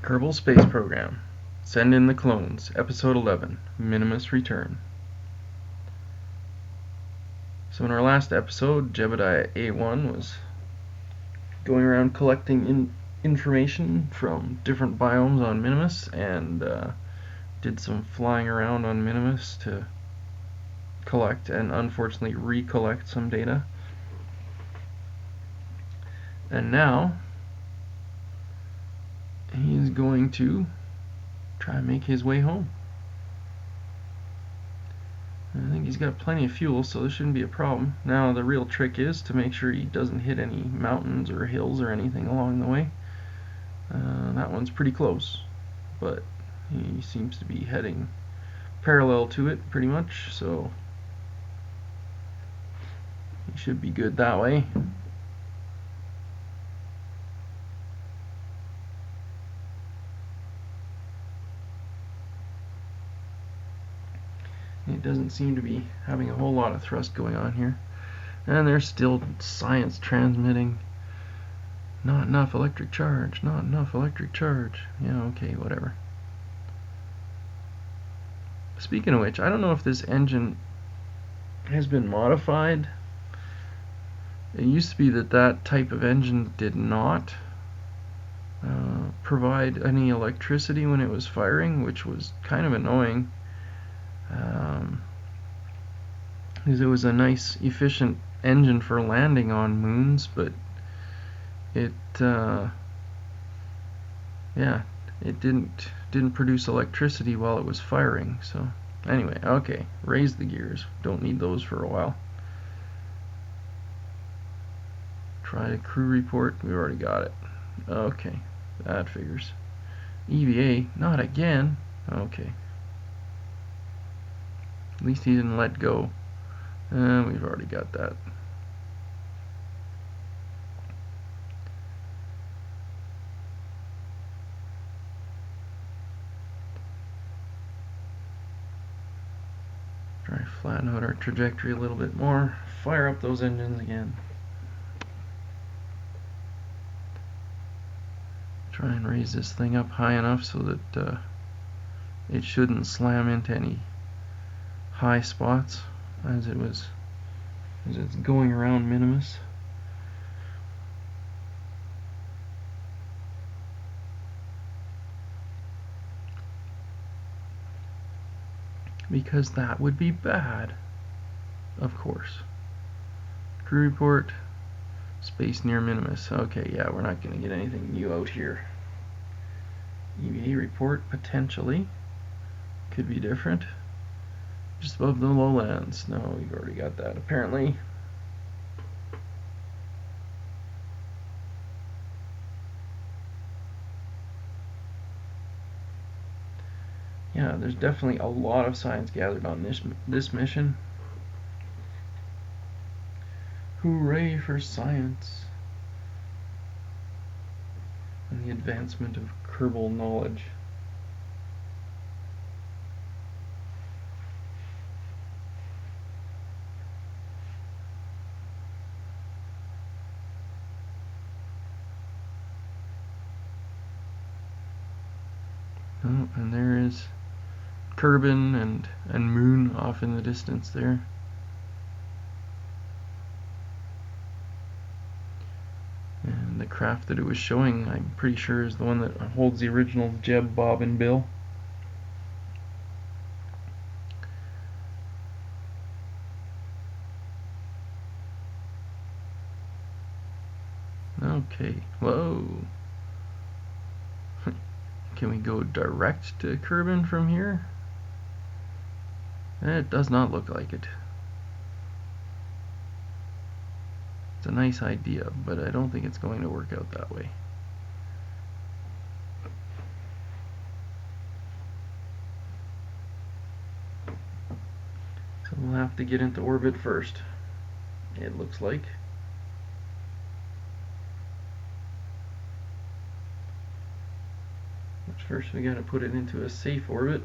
Kerbal Space Program. Send in the clones. Episode 11. Minimus Return. So in our last episode, Jebediah A1 was going around collecting information from different biomes on Minimus and did some flying around on Minimus to collect and unfortunately recollect some data. And now he is going to try and make his way home. I think he's got plenty of fuel, so this shouldn't be a problem. Now the real trick is to make sure he doesn't hit any mountains or hills or anything along the way. That one's pretty close, but he seems to be heading parallel to it pretty much, so he should be good that way. It doesn't seem to be having a whole lot of thrust going on here. And there's still science transmitting. Not enough electric charge, not enough electric charge. Yeah, okay, whatever. Speaking of which, I don't know if this engine has been modified. It used to be that type of engine did not provide any electricity when it was firing, which was kind of annoying. Because it was a nice, efficient engine for landing on moons, but it didn't produce electricity while it was firing. So anyway, okay, raise the gears. Don't need those for a while. Try a crew report. We've already got it. Okay, that figures. EVA, not again. Okay. At least he didn't let go. We've already got that. Try to flatten out our trajectory a little bit more. Fire up those engines again. Try and raise this thing up high enough so that it shouldn't slam into any high spots as it's going around Minimus. Because that would be bad, of course. Crew report, space near Minimus. Okay, yeah, we're not going to get anything new out here. EVA report, potentially. Could be different. Just above the lowlands. No, we've already got that, apparently. Yeah, there's definitely a lot of science gathered on this mission. Hooray for science and the advancement of Kerbal knowledge. Oh, and there is Kerbin and Moon off in the distance there. And the craft that it was showing, I'm pretty sure, is the one that holds the original Jeb, Bob, and Bill. Okay, whoa. Can we go direct to Kerbin from here? It does not look like it. It's a nice idea, but I don't think it's going to work out that way. So we'll have to get into orbit first, it looks like. First we gotta put it into a safe orbit.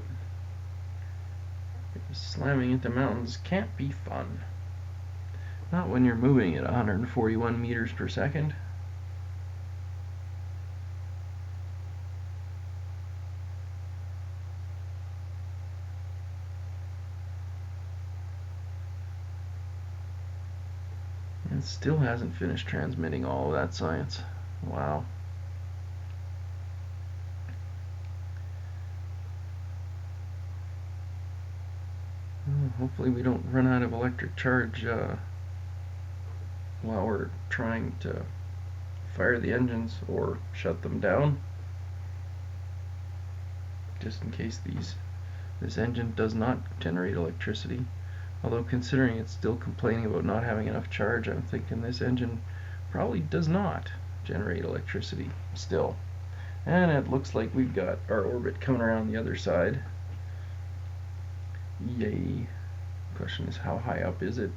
Slamming into mountains can't be fun. Not when you're moving at 141 meters per second. It still hasn't finished transmitting all of that science. Wow. Well, hopefully we don't run out of electric charge while we're trying to fire the engines or shut them down. Just in case this engine does not generate electricity. Although considering it's still complaining about not having enough charge, I'm thinking this engine probably does not generate electricity still. And it looks like we've got our orbit coming around the other side. Yay. Question is, how high up is it?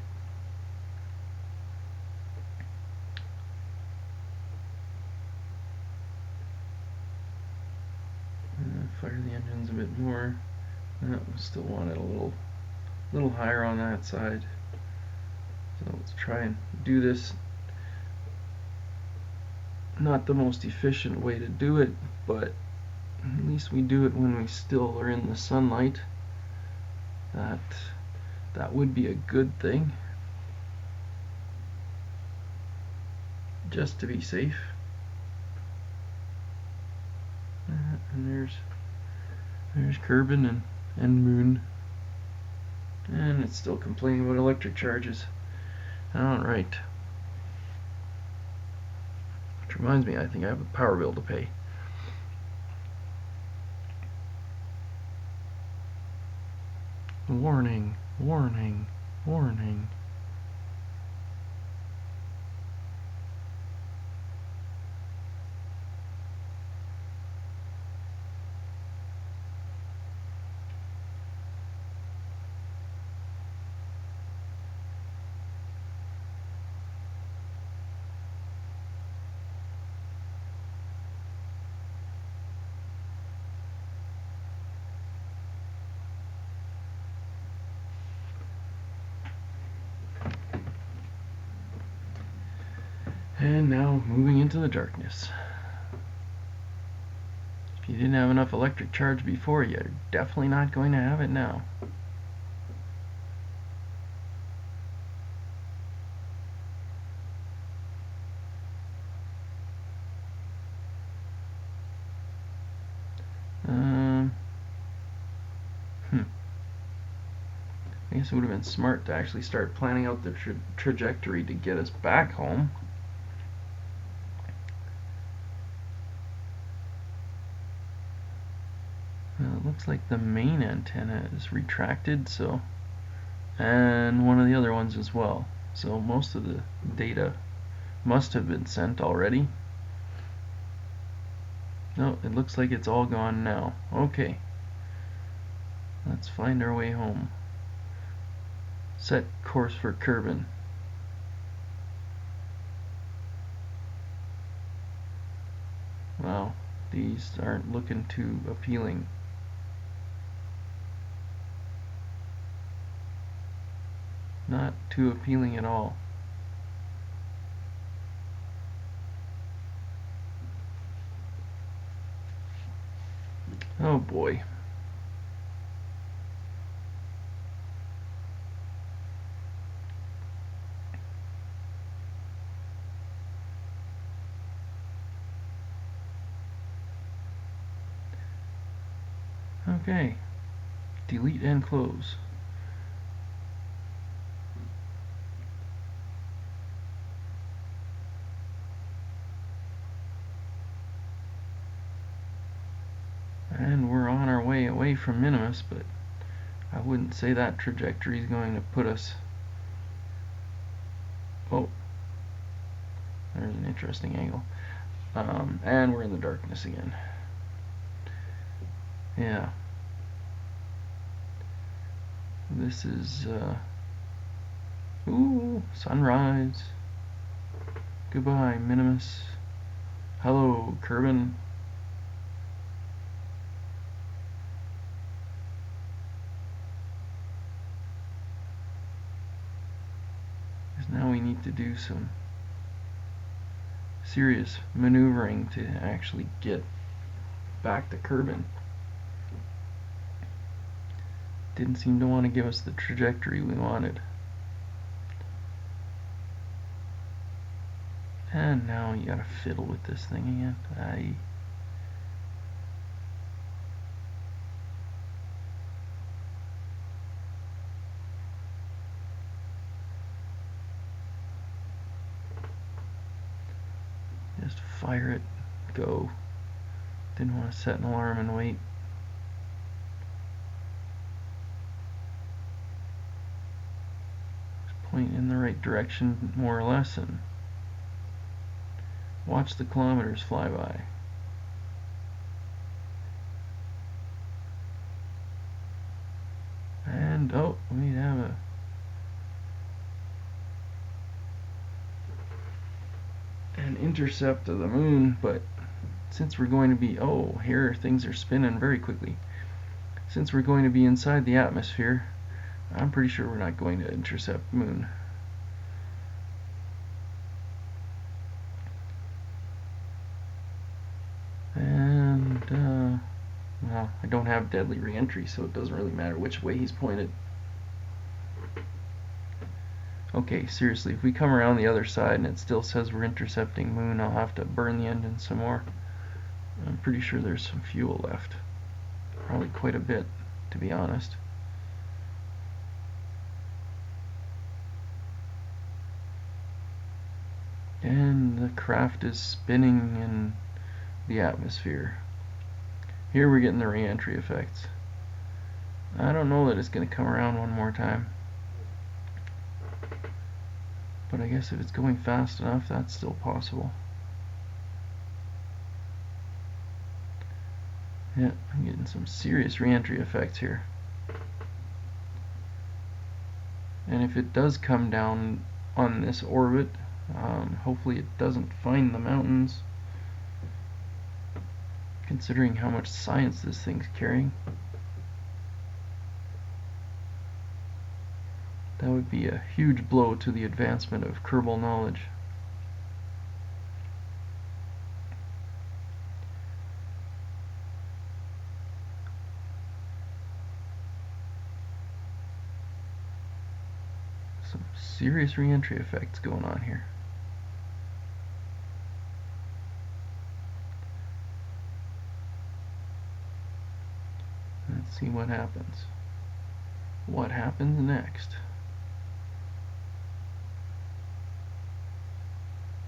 Fire the engines a bit more. We still want it a little higher on that side. So let's try and do this. Not the most efficient way to do it, but at least we do it when we still are in the sunlight. That would be a good thing, just to be safe. And there's Kerbin and Moon, and it's still complaining about electric charges. Alright. Which reminds me, I think I have a power bill to pay. Warning, warning, warning. And now moving into the darkness. If you didn't have enough electric charge before, you're definitely not going to have it now. I guess it would have been smart to actually start planning out the trajectory to get us back home. It looks like the main antenna is retracted, so, and one of the other ones as well. So most of the data must have been sent already. No, it looks like it's all gone now. Okay. Let's find our way home. Set course for Kerbin. Wow, these aren't looking too appealing. Not too appealing at all. Oh boy. Okay. Delete and close. And we're on our way away from Minimus, but I wouldn't say that trajectory is going to put us... Oh, there's an interesting angle. And we're in the darkness again. Yeah. This is, ooh, sunrise. Goodbye, Minimus. Hello, Kerbin. Now we need to do some serious maneuvering to actually get back to Kerbin. Didn't seem to want to give us the trajectory we wanted. And now you gotta fiddle with this thing again. Just fire it, go. Didn't want to set an alarm and wait. Just point in the right direction, more or less, and watch the kilometers fly by. And oh, we have an intercept of the moon, but since we're going to be, oh, here things are spinning very quickly. Since we're going to be inside the atmosphere, I'm pretty sure we're not going to intercept the moon. And well, I don't have deadly re-entry, so it doesn't really matter which way he's pointed. Okay, seriously, if we come around the other side and it still says we're intercepting moon, I'll have to burn the engine some more. I'm pretty sure there's some fuel left. Probably quite a bit, to be honest. And the craft is spinning in the atmosphere. Here we're getting the re-entry effects. I don't know that it's going to come around one more time. But I guess if it's going fast enough, that's still possible. Yeah, I'm getting some serious re-entry effects here. And if it does come down on this orbit, hopefully it doesn't find the mountains, considering how much science this thing's carrying. That would be a huge blow to the advancement of Kerbal knowledge. Some serious re-entry effects going on here. Let's see what happens. What happens next?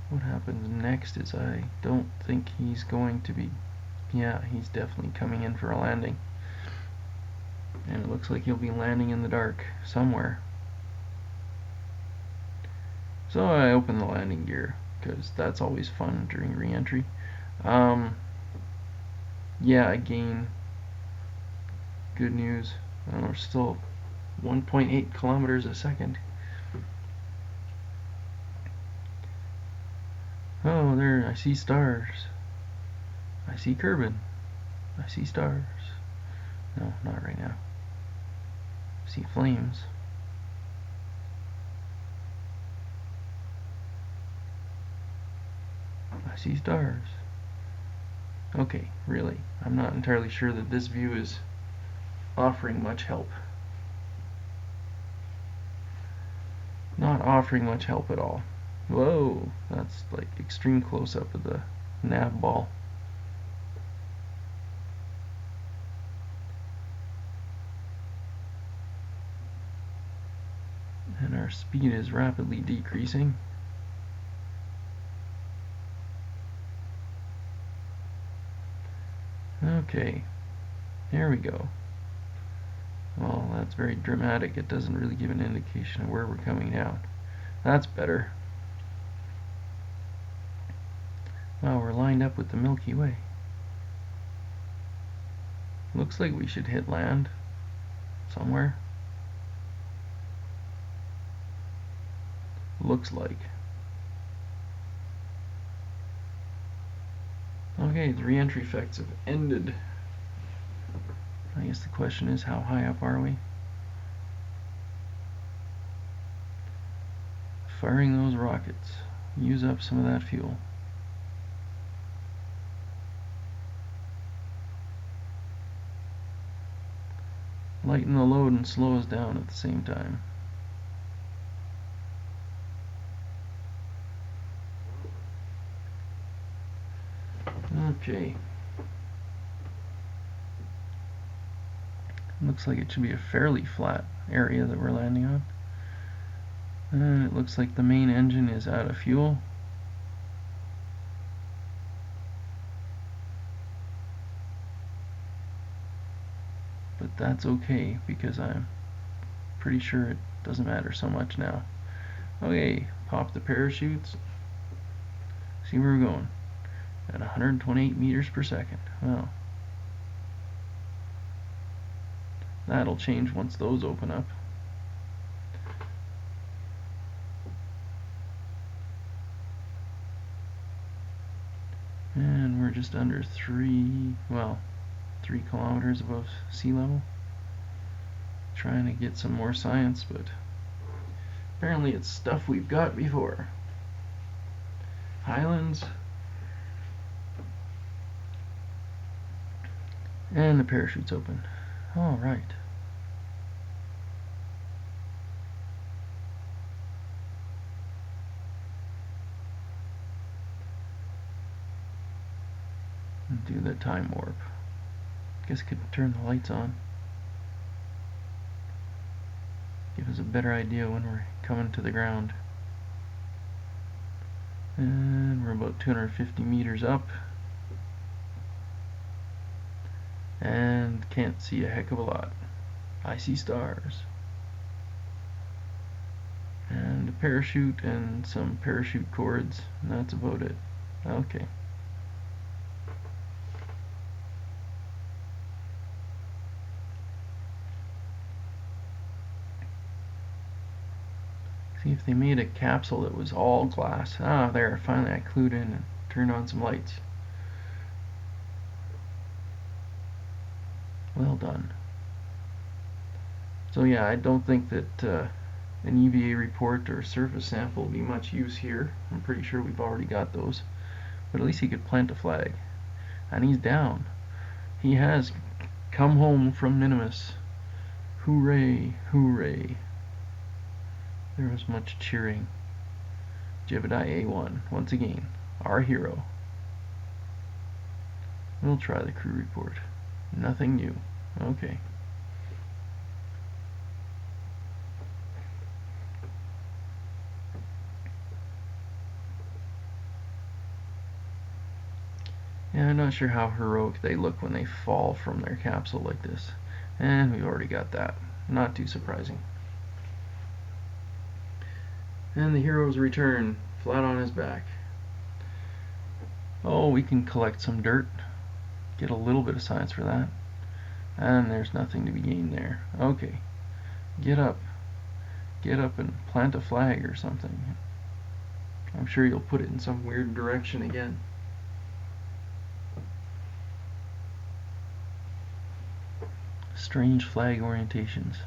What happens next is I don't think he's going to be... Yeah, he's definitely coming in for a landing. And it looks like he'll be landing in the dark somewhere. So I open the landing gear, because that's always fun during re-entry. Yeah, again, good news. We're still 1.8 kilometers a second. Oh, there, I see stars. I see Kerbin. I see stars. No, not right now. I see flames. I see stars. Okay, really, I'm not entirely sure that this view is offering much help. Not offering much help at all. Whoa, that's like extreme close-up of the nav ball. And our speed is rapidly decreasing. Okay, there we go. Well, that's very dramatic. It doesn't really give an indication of where we're coming down. That's better. Wow, we're lined up with the Milky Way. Looks like we should hit land somewhere. Looks like. Okay, the re-entry effects have ended. I guess the question is, how high up are we? Firing those rockets. Use up some of that fuel. Lighten the load and slow us down at the same time. Okay. Looks like it should be a fairly flat area that we're landing on. And it looks like the main engine is out of fuel. But that's okay because I'm pretty sure it doesn't matter so much now. Okay, pop the parachutes. See where we're going. At 128 meters per second. Well, that'll change once those open up. And we're just under 3 kilometers above sea level. Trying to get some more science, but apparently it's stuff we've got before. Highlands. And the parachute's open. All right. Do the time warp. Guess I could turn the lights on. Give us a better idea when we're coming to the ground. And we're about 250 meters up. And can't see a heck of a lot. I see stars. And a parachute and some parachute cords. And that's about it. Okay. See if they made a capsule that was all glass. Ah, there, finally I clued in and turned on some lights. Well done. So yeah, I don't think that an EVA report or surface sample will be much use here. I'm pretty sure we've already got those. But at least he could plant a flag. And he's down. He has come home from Minimus. Hooray, hooray. There was much cheering. Jebediah A1, once again, our hero. We'll try the crew report. Nothing new. Okay. Yeah, I'm not sure how heroic they look when they fall from their capsule like this. And we've already got that. Not too surprising. And the hero's return, flat on his back. Oh, we can collect some dirt. Get a little bit of science for that. And there's nothing to be gained there. Okay. Get up. Get up and plant a flag or something. I'm sure you'll put it in some weird direction again. Strange flag orientations.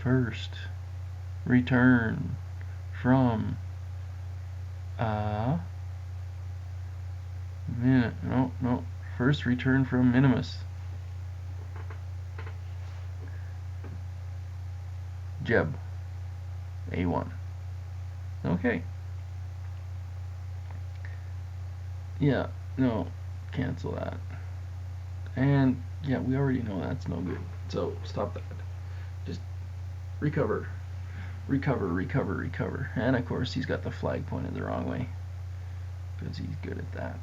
First, return from First return from Minimus. Jeb A1. Okay. Yeah, no, cancel that. And yeah, we already know that's no good. So stop that. Just recover. Recover, recover, recover. And of course he's got the flag pointed the wrong way. Because he's good at that.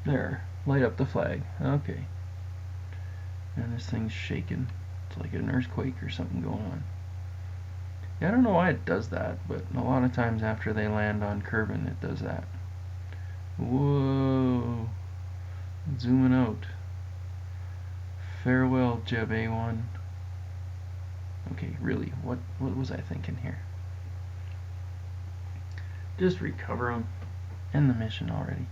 There. Light up the flag. Okay. And this thing's shaking. It's like an earthquake or something going on. Yeah, I don't know why it does that, but a lot of times after they land on Kerbin, it does that. Whoa. Zooming out. Farewell, Jeb A1. Okay, really, what was I thinking here? Just recover them. End the mission already.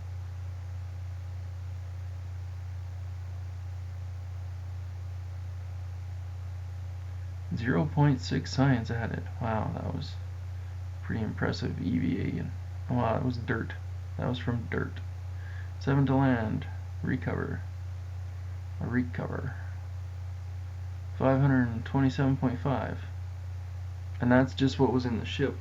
0.6 science added. Wow, that was pretty impressive EVA. And Wow, that was dirt. That was from dirt. 7 to land. Recover. Recover. 527.5. And that's just what was in the ship.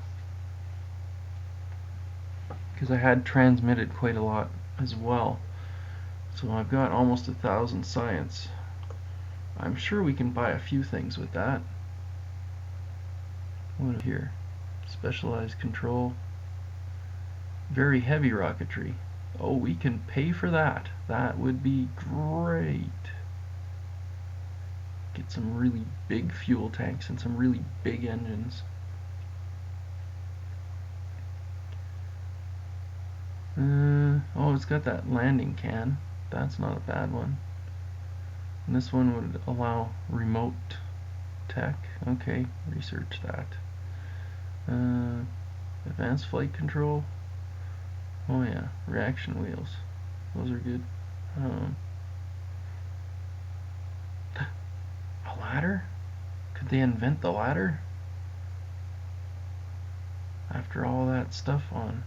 Because I had transmitted quite a lot as well. So I've got almost 1,000 science. I'm sure we can buy a few things with that. What here? Specialized control. Very heavy rocketry. Oh, we can pay for that. That would be great. Get some really big fuel tanks and some really big engines. Oh, it's got that landing can. That's not a bad one. And this one would allow remote tech. Okay, research that. Advanced flight control. Oh yeah, reaction wheels. Those are good. A ladder? Could they invent the ladder? After all that stuff on.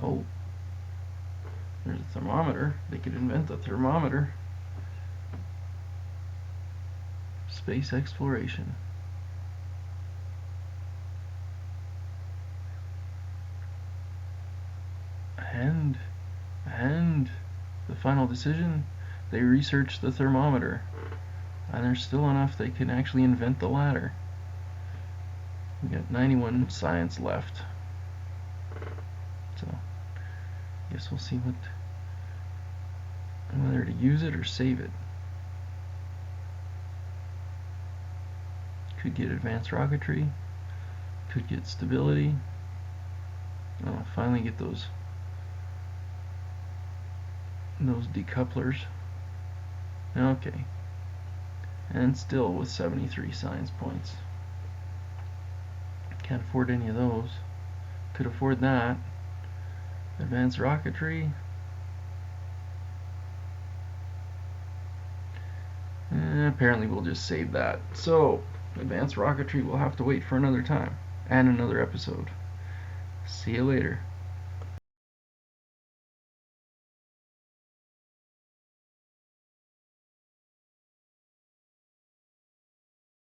Oh, there's a thermometer. They could invent a thermometer. Space exploration. And the final decision, they researched the thermometer. And there's still enough they can actually invent the ladder. We got 91 science left. So, I guess we'll see whether to use it or save it. Could get advanced rocketry. Could get stability. I'll finally get those decouplers. Okay. And still with 73 science points. Can't afford any of those. Could afford that. Advanced rocketry. Apparently we'll just save that. So, advanced rocketry will have to wait for another time and another episode. See you later.